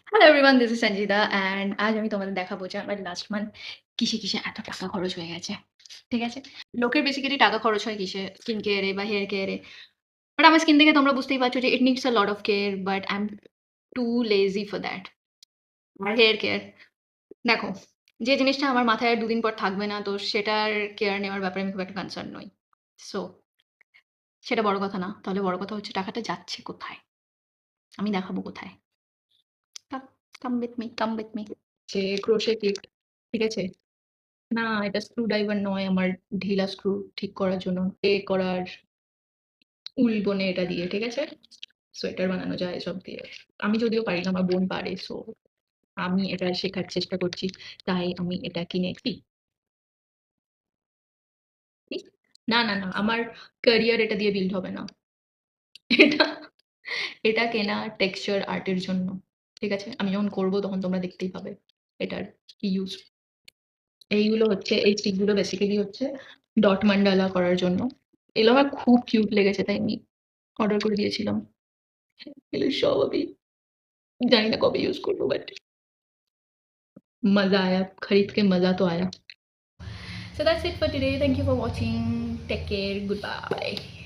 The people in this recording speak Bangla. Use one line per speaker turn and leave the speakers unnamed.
Hello everyone, this is Sanjida and আজ আমি তোমাদের দেখাবো যে আমার লাস্ট মান্থ কিসে এত টাকা খরচ হয়ে গেছে। ঠিক আছে? লোকের বেসিক্যালি টাকা খরচ হয় কিসে? স্কিন কেয়ারে বা হেয়ার কেয়ারে। বাট আমার স্কিন দেখে তোমরা বুঝতেই পারছো যে it needs a lot of care but I am too lazy for that. আর হেয়ার কেয়ার দেখো, যে জিনিসটা আমার মাথায় আর ২ দিন পর থাকবে না তো সেটার কেয়ার নেওয়ার ব্যাপারে আমি খুব একটা কনসার্ন নই। সো সেটা বড় কথা না। তাহলে বড় কথা হচ্ছে টাকাটা যাচ্ছে কোথায়? আমি দেখাবো কোথায়। Come come with me, come with me. যে ক্রোশে কিট, ঠিক আছে? না, এটা স্ক্রু ড্রাইভার নয় আমার ঢিলা স্ক্রু ঠিক করার জন্য। করার উল বোনে এটা দিয়ে, ঠিক আছে? সোয়েটার বানানো যায় এসব দিয়ে। আমি যদিও পারি না, আমার বোন পারে। সো আমি এটা শেখার চেষ্টা করছি। তাই আমি এটা কিনেছি। কি? না, আমার ক্যারিয়ার এটা দিয়ে বিল্ড হবে না। এটা এটা কেনা টেক্সচার আর্টের জন্য। ঠিক আছে? আমি যখন করব তখন তোমরা দেখতেই পাবে এটার কি ইউজ। এইগুলো হচ্ছে এই স্টিকগুলো বেসিক্যালি হচ্ছে ডট মান্ডালা করার জন্য। এগুলো আমার খুব কিউট লেগেছে তাই আমি অর্ডার করে দিয়েছিলাম। এগুলো সব আমি জানি না কবে ইউজ করবো বাট मजा आया, खरीद के मजा तो आया। So that's it for today. Thank you for watching. Take care. Goodbye.